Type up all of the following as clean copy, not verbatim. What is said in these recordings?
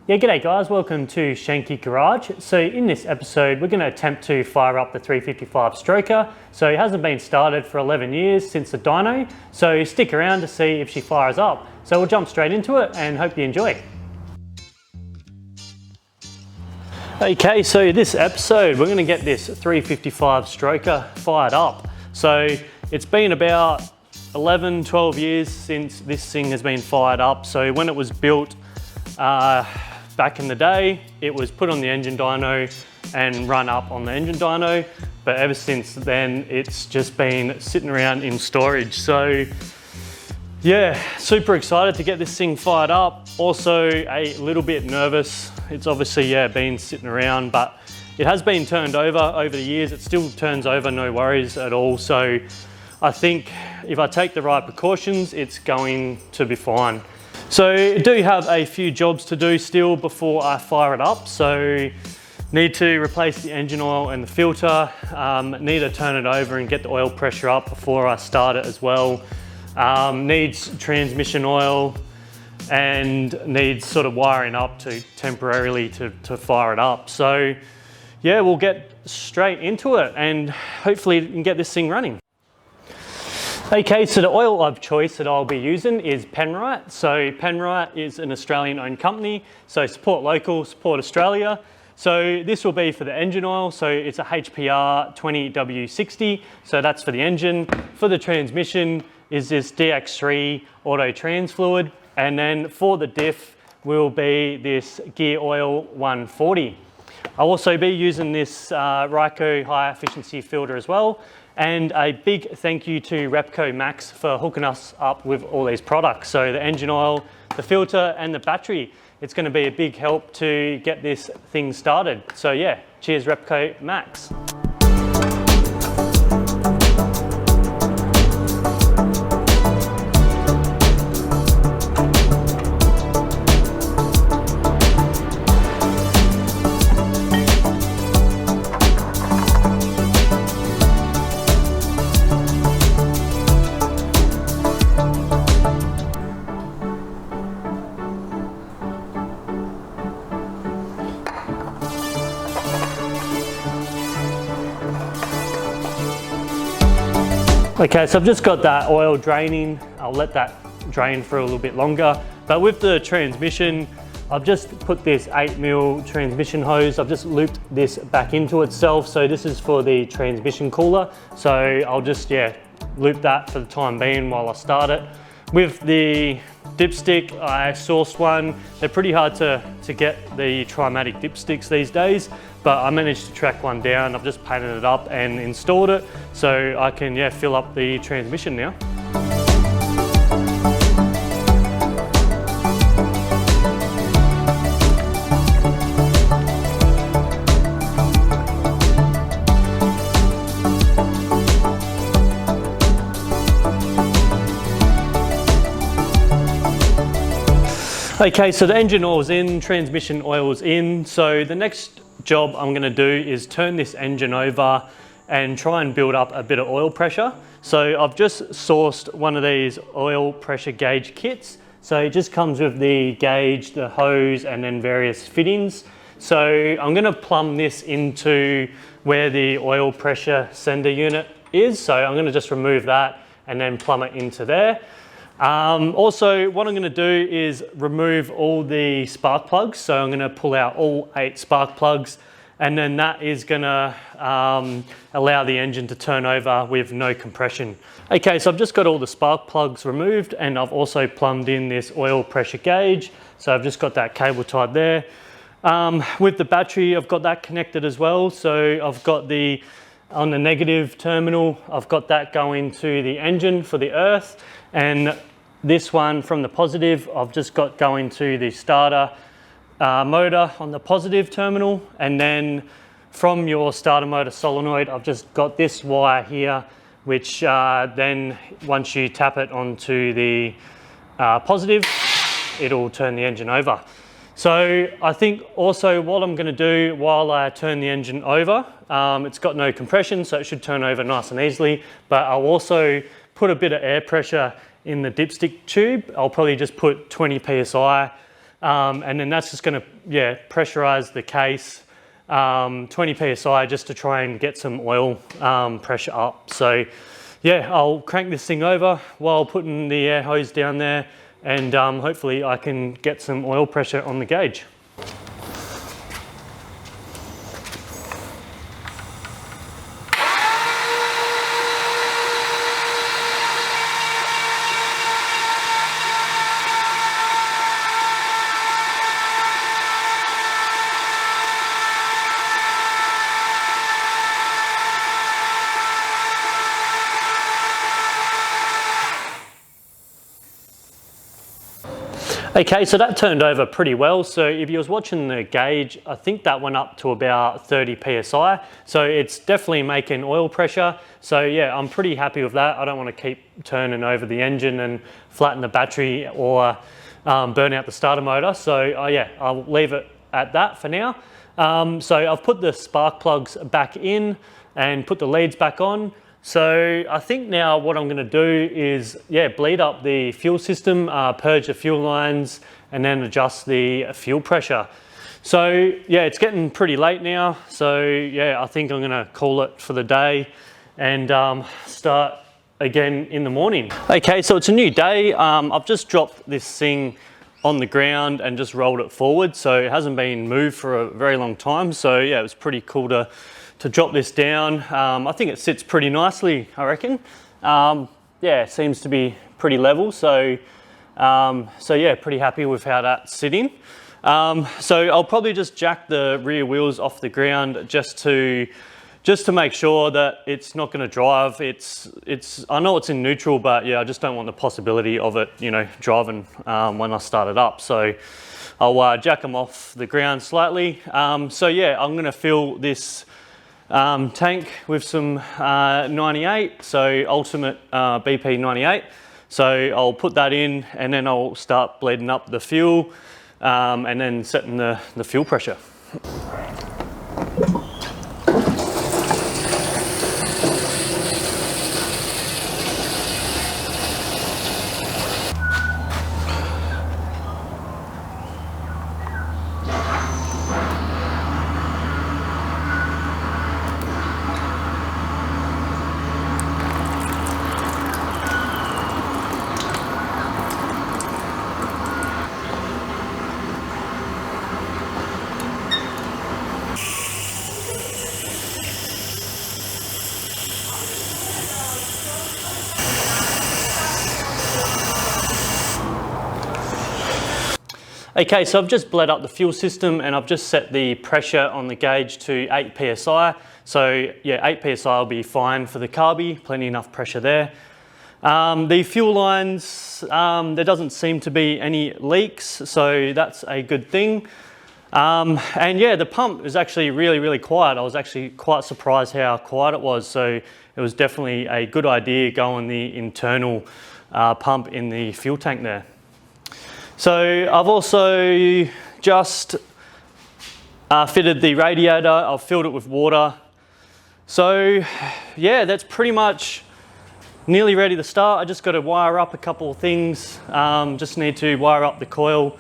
Yeah, g'day guys, welcome to Shenke Garage. So in this episode, we're going to attempt to fire up the 355 stroker. So it hasn't been started for 11 years since the dyno, so stick around to see if she fires up. So we'll jump straight into it and hope you enjoy. Okay, so this episode, we're going to get this 355 stroker fired up. So it's been about 11, 12 years since this thing has been fired up. So when it was built, back in the day, it was put on the engine dyno and run up on the engine dyno, but ever since then, it's just been sitting around in storage. So yeah, super excited to get this thing fired up. Also a little bit nervous. It's obviously, been sitting around, but it has been turned over the years. It still turns over, no worries at all. So I think if I take the right precautions, it's going to be fine. So I do have a few jobs to do still before I fire it up. So need to replace the engine oil and the filter, need to turn it over and get the oil pressure up before I start it as well. Needs transmission oil and needs sort of wiring up to temporarily to fire it up. So yeah, we'll get straight into it and hopefully we can get this thing running. Okay, so the oil of choice that I'll be using is Penrite. So Penrite is an Australian owned company. So support local, support Australia. So this will be for the engine oil. So it's a HPR 20W60. So that's for the engine. For the transmission is this DX3 auto trans fluid. And then for the diff will be this gear oil 140. I'll also be using this Repco high efficiency filter as well. And a big thank you to Repco Max for hooking us up with all these products. So the engine oil, the filter and the battery. It's going to be a big help to get this thing started. So yeah, cheers Repco Max. Okay, so I've just got that oil draining. I'll let that drain for a little bit longer. But with the transmission, I've just put this 8mm transmission hose. I've just looped this back into itself. So this is for the transmission cooler. So I'll just, loop that for the time being while I start it. With the dipstick, I sourced one. They're pretty hard to get the Trimatic dipsticks these days, but I managed to track one down. I've just painted it up and installed it so I can fill up the transmission now. Okay, so the engine oil's in, transmission oil's in. So the next job I'm gonna do is turn this engine over and try and build up a bit of oil pressure. So I've just sourced one of these oil pressure gauge kits. So it just comes with the gauge, the hose, and then various fittings. So I'm gonna plumb this into where the oil pressure sender unit is. So I'm gonna just remove that and then plumb it into there. Also, what I'm going to do is remove all the spark plugs. So I'm going to pull out all 8 spark plugs, and then that is going to allow the engine to turn over with no compression. Okay, so I've just got all the spark plugs removed, and I've also plumbed in this oil pressure gauge. So I've just got that cable tied there. With the battery, I've got that connected as well. So I've got on the negative terminal, I've got that going to the engine for the earth, and this one from the positive, I've just got going to the starter motor on the positive terminal, and then from your starter motor solenoid, I've just got this wire here, which then once you tap it onto the positive, it'll turn the engine over. So I think also what I'm going to do while I turn the engine over, it's got no compression, so it should turn over nice and easily, but I'll also put a bit of air pressure in the dipstick tube. I'll probably just put 20 psi And then that's just going to, pressurize the case, 20 psi, just to try and get some oil pressure up. So yeah, I'll crank this thing over while putting the air hose down there, and hopefully I can get some oil pressure on the gauge. Okay, so that turned over pretty well. So if you was watching the gauge, I think that went up to about 30 psi. So it's definitely making oil pressure. So yeah, I'm pretty happy with that. I don't want to keep turning over the engine and flatten the battery or burn out the starter motor. So yeah, I'll leave it at that for now. So I've put the spark plugs back in and put the leads back on. So I think now what I'm going to do is, bleed up the fuel system, purge the fuel lines, and then adjust the fuel pressure. So yeah, it's getting pretty late now. So yeah, I think I'm going to call it for the day and start again in the morning. Okay, so it's a new day. I've just dropped this thing on the ground and just rolled it forward. So it hasn't been moved for a very long time. So yeah, it was pretty cool to drop this down. I think it sits pretty nicely, I reckon. Yeah, it seems to be pretty level. So yeah, pretty happy with how that's sitting. So I'll probably just jack the rear wheels off the ground just to make sure that it's not going to drive. I know it's in neutral, but yeah, I just don't want the possibility of it, driving when I start it up. So I'll jack them off the ground slightly. So yeah, I'm going to fill this tank with some 98, so ultimate BP 98. So I'll put that in and then I'll start bleeding up the fuel and then setting the fuel pressure. Okay, so I've just bled up the fuel system and I've just set the pressure on the gauge to 8 psi. So yeah, 8 psi will be fine for the carby, plenty enough pressure there. The fuel lines, there doesn't seem to be any leaks, so that's a good thing. And yeah, the pump is actually really quiet. I was actually quite surprised how quiet it was. So it was definitely a good idea going the internal pump in the fuel tank there. So I've also just fitted the radiator. I've filled it with water. So yeah, that's pretty much nearly ready to start. I just got to wire up a couple of things. Just need to wire up the coil,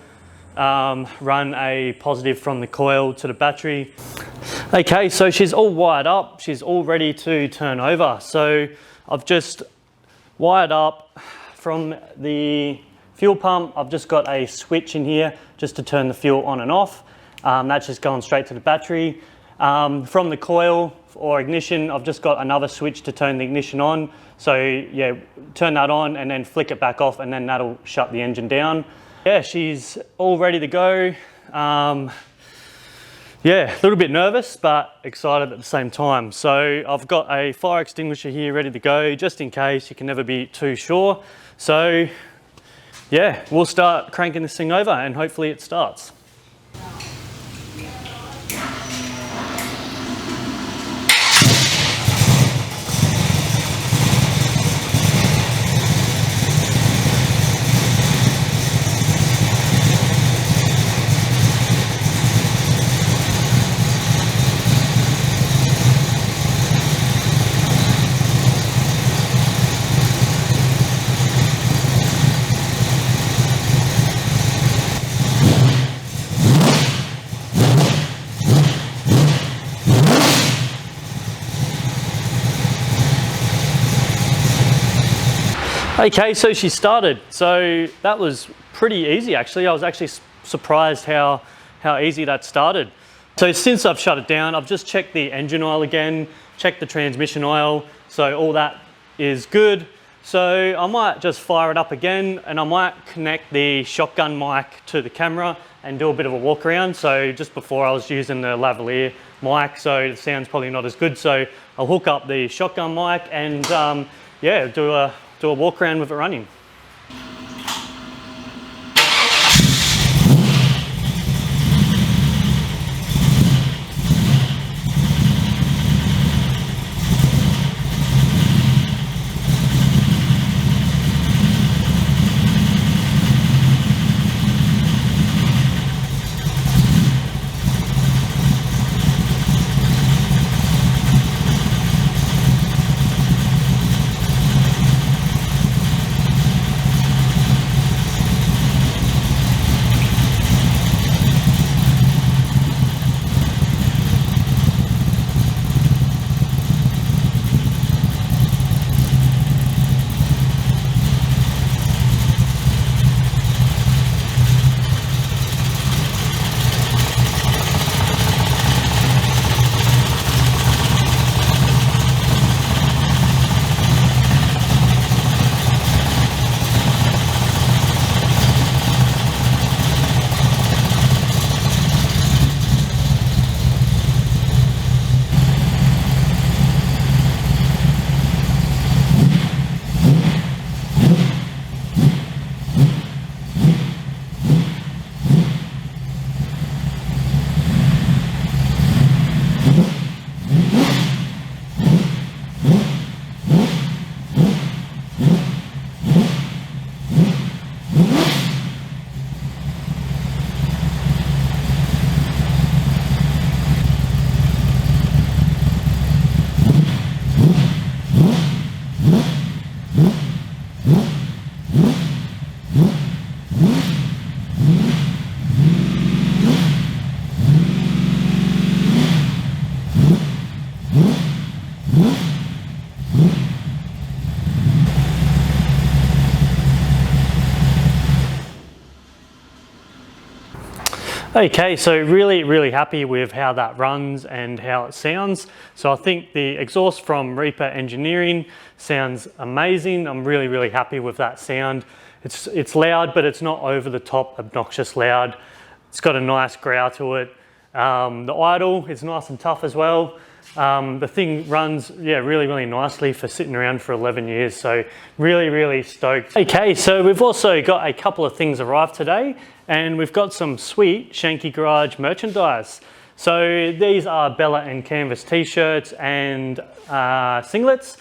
run a positive from the coil to the battery. Okay, so she's all wired up. She's all ready to turn over. So I've just wired up from the fuel pump. I've just got a switch in here just to turn the fuel on and off. That's just going straight to the battery. From the coil or ignition, I've just got another switch to turn the ignition on. So yeah, turn that on and then flick it back off and then that'll shut the engine down. Yeah, she's all ready to go. Yeah, a little bit nervous, but excited at the same time. So I've got a fire extinguisher here ready to go, just in case. You can never be too sure. So yeah, we'll start cranking this thing over and hopefully it starts. Okay, so she started. So that was pretty easy actually. I was actually surprised how easy that started. So since I've shut it down, I've just checked the engine oil again, checked the transmission oil. So all that is good. So I might just fire it up again, and I might connect the shotgun mic to the camera and do a bit of a walk around. So just before I was using the lavalier mic, so the sound's probably not as good. So I'll hook up the shotgun mic and yeah, do a walk around with it running. Okay, so really happy with how that runs and how it sounds. So I think the exhaust from Repco Engineering sounds amazing. I'm really happy with that sound. It's loud, but it's not over the top obnoxious loud. It's got a nice growl to it. The idle is nice and tough as well. The thing runs, yeah, really nicely for sitting around for 11 years. So really stoked. Okay, so we've also got a couple of things arrived today, and we've got some sweet Shenke Garage merchandise. So these are Bella and Canvas t-shirts and singlets.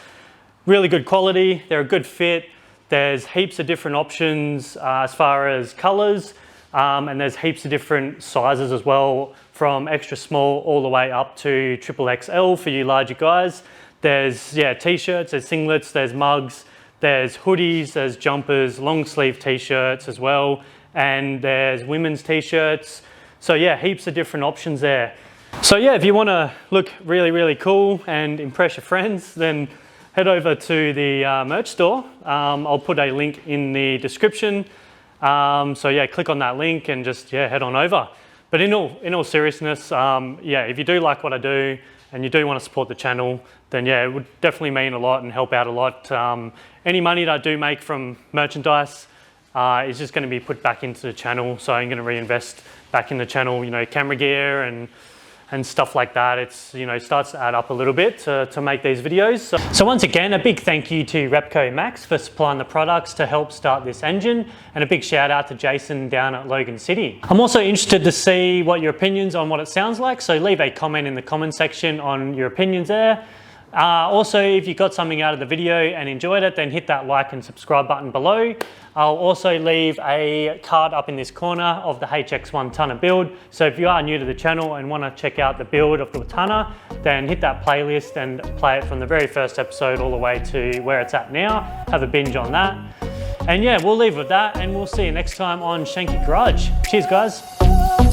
Really good quality, they're a good fit. There's heaps of different options as far as colors, and there's heaps of different sizes as well, from extra small all the way up to XXL for you larger guys. There's t-shirts, there's singlets, there's mugs, there's hoodies, there's jumpers, long sleeve t-shirts as well, and there's women's t-shirts. So yeah, heaps of different options there. So yeah, if you want to look really cool and impress your friends, then head over to the merch store. I'll put a link in the description. So yeah, click on that link and just head on over. But in all seriousness, yeah, if you do like what I do and you do want to support the channel, then yeah, it would definitely mean a lot and help out a lot. Any money that I do make from merchandise is just going to be put back into the channel. So I'm going to reinvest back in the channel, you know, camera gear and stuff like that. It's, you know, starts to add up a little bit to make these videos. So once again, a big thank you to Repco Max for supplying the products to help start this engine, and a big shout out to Jason down at Logan City. I'm also interested to see what your opinions on what it sounds like, so leave a comment in the comment section on your opinions there. Also, if you got something out of the video and enjoyed it, then hit that like and subscribe button below. I'll also leave a card up in this corner of the HX1 tonner build. So if you are new to the channel and want to check out the build of the tonner, then hit that playlist and play it from the very first episode all the way to where it's at now. Have a binge on that. And yeah, we'll leave with that, and we'll see you next time on Shenke Garage. Cheers, guys.